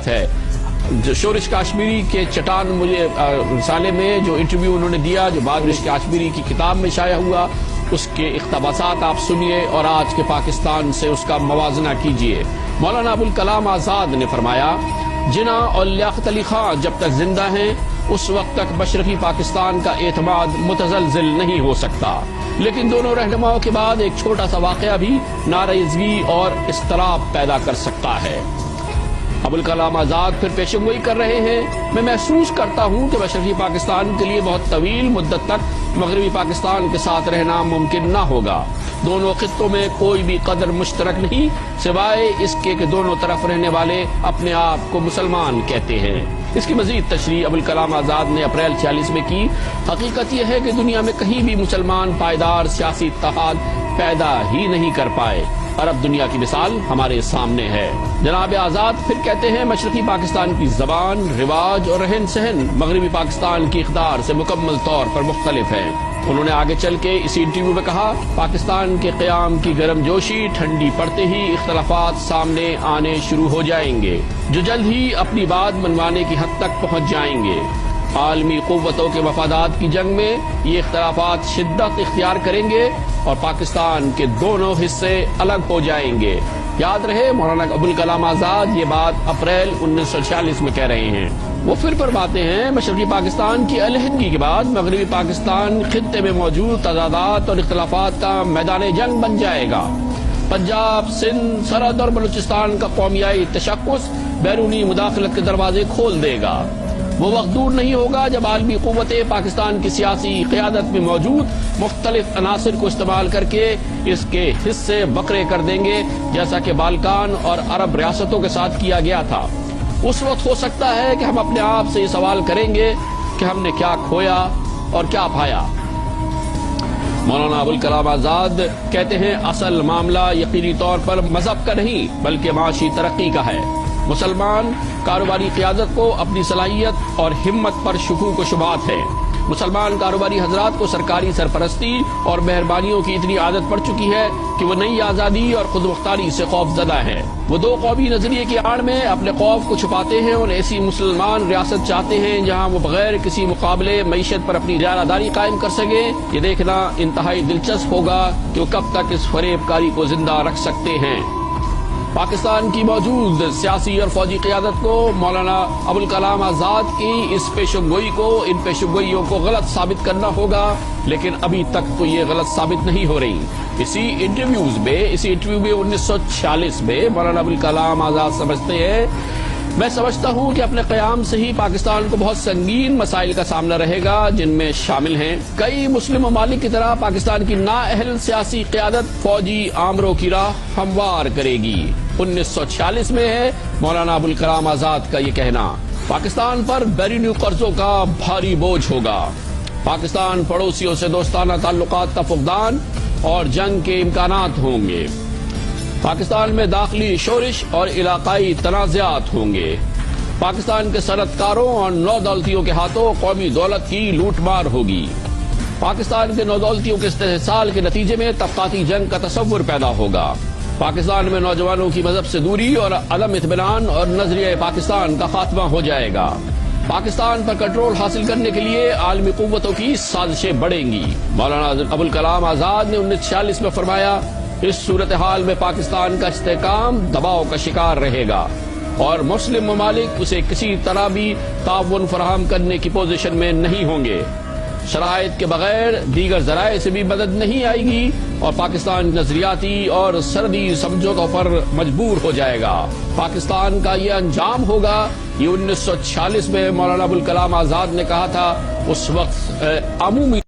ہے جو شورش کاشمیری کے چٹان مجھے رسالے میں جو انٹرویو انہوں نے دیا جو بعد میں کاشمیری کی کتاب میں شائع ہوا اس کے اقتباسات آپ سنیے اور آج کے پاکستان سے اس کا موازنہ کیجئے۔ مولانا ابوالکلام آزاد نے فرمایا جناح اور لیاقت علی خان جب تک زندہ ہیں اس وقت تک مشرقی پاکستان کا اعتماد متزلزل نہیں ہو سکتا، لیکن دونوں رہنماؤں کے بعد ایک چھوٹا سا واقعہ بھی ناراضگی اور اضطراب پیدا کر سکتا ہے۔ ابوالکلام آزاد پھر پیشن گوئی کر رہے ہیں، میں محسوس کرتا ہوں کہ مشرقی پاکستان کے لیے بہت طویل مدت تک مغربی پاکستان کے ساتھ رہنا ممکن نہ ہوگا۔ دونوں خطوں میں کوئی بھی قدر مشترک نہیں سوائے اس کے کہ دونوں طرف رہنے والے اپنے آپ کو مسلمان کہتے ہیں۔ اس کی مزید تشریح ابوالکلام آزاد نے اپریل 46 میں کی۔ حقیقت یہ ہے کہ دنیا میں کہیں بھی مسلمان پائیدار سیاسی اتحاد پیدا ہی نہیں کر پائے۔ عرب دنیا کی مثال ہمارے سامنے ہے۔ جناب آزاد پھر کہتے ہیں مشرقی پاکستان کی زبان، رواج اور رہن سہن مغربی پاکستان کی اقدار سے مکمل طور پر مختلف ہے۔ انہوں نے آگے چل کے اسی انٹرویو میں کہا پاکستان کے قیام کی گرم جوشی ٹھنڈی پڑتے ہی اختلافات سامنے آنے شروع ہو جائیں گے جو جلد ہی اپنی بات منوانے کی حد تک پہنچ جائیں گے۔ عالمی قوتوں کے مفادات کی جنگ میں یہ اختلافات شدت اختیار کریں گے اور پاکستان کے دونوں حصے الگ ہو جائیں گے۔ یاد رہے مولانا ابوالکلام آزاد یہ بات اپریل 1946 میں کہہ رہے ہیں۔ وہ پھر فرماتے ہیں مشرقی پاکستان کی علیحدگی کے بعد مغربی پاکستان خطے میں موجود تضادات اور اختلافات کا میدان جنگ بن جائے گا۔ پنجاب، سندھ، سرحد اور بلوچستان کا قومیائی تشخص بیرونی مداخلت کے دروازے کھول دے گا۔ وہ وقت دور نہیں ہوگا جب عالمی قوتیں پاکستان کی سیاسی قیادت میں موجود مختلف عناصر کو استعمال کر کے اس کے حصے بکرے کر دیں گے جیسا کہ بالکان اور عرب ریاستوں کے ساتھ کیا گیا تھا۔ اس وقت ہو سکتا ہے کہ ہم اپنے آپ سے یہ سوال کریں گے کہ ہم نے کیا کھویا اور کیا پایا۔ مولانا ابوالکلام آزاد کہتے ہیں اصل معاملہ یقینی طور پر مذہب کا نہیں بلکہ معاشی ترقی کا ہے۔ مسلمان کاروباری قیادت کو اپنی صلاحیت اور ہمت پر شکوک و شبہات ہے۔ مسلمان کاروباری حضرات کو سرکاری سرپرستی اور مہربانیوں کی اتنی عادت پڑ چکی ہے کہ وہ نئی آزادی اور خود مختاری سے خوف زدہ ہے۔ وہ دو قومی نظریے کی آڑ میں اپنے خوف کو چھپاتے ہیں اور ایسی مسلمان ریاست چاہتے ہیں جہاں وہ بغیر کسی مقابلے معیشت پر اپنی اقتدار قائم کر سکیں۔ یہ دیکھنا انتہائی دلچسپ ہوگا کہ وہ کب تک اس فریب کاری کو زندہ رکھ سکتے ہیں۔ پاکستان کی موجود سیاسی اور فوجی قیادت کو مولانا ابوالکلام آزاد کی اس پیشن گوئی کو ان پیشن گوئیوں کو غلط ثابت کرنا ہوگا، لیکن ابھی تک تو یہ غلط ثابت نہیں ہو رہی۔ اسی انٹرویو میں 1946 میں مولانا ابوالکلام آزاد سمجھتے ہیں میں سمجھتا ہوں کہ اپنے قیام سے ہی پاکستان کو بہت سنگین مسائل کا سامنا رہے گا جن میں شامل ہیں کئی مسلم ممالک کی طرح پاکستان کی نااہل سیاسی قیادت فوجی آمروں کی راہ ہموار کرے گی۔ 1946 میں ہے مولانا ابوالکلام آزاد کا یہ کہنا۔ پاکستان پر بیرونی قرضوں کا بھاری بوجھ ہوگا۔ پاکستان پڑوسیوں سے دوستانہ تعلقات کا فقدان اور جنگ کے امکانات ہوں گے۔ پاکستان میں داخلی شورش اور علاقائی تنازعات ہوں گے۔ پاکستان کے صنعت کاروں اور نو دولتیوں کے ہاتھوں قومی دولت کی لوٹ مار ہوگی۔ پاکستان کے نو دولتیوں کے استحصال کے نتیجے میں طبقاتی جنگ کا تصور پیدا ہوگا۔ پاکستان میں نوجوانوں کی مذہب سے دوری اور عدم اطمینان اور نظریہ پاکستان کا خاتمہ ہو جائے گا۔ پاکستان پر کنٹرول حاصل کرنے کے لیے عالمی قوتوں کی سازشیں بڑھیں گی۔ مولانا ابوالکلام آزاد نے 1946 میں فرمایا اس صورتحال میں پاکستان کا استحکام دباؤ کا شکار رہے گا اور مسلم ممالک اسے کسی طرح بھی تعاون فراہم کرنے کی پوزیشن میں نہیں ہوں گے۔ شرائط کے بغیر دیگر ذرائع سے بھی مدد نہیں آئے گی اور پاکستان نظریاتی اور سرحدی سمجھوتوں پر مجبور ہو جائے گا۔ پاکستان کا یہ انجام ہوگا یہ 1946 میں مولانا ابوالکلام آزاد نے کہا تھا۔ اس وقت عمومی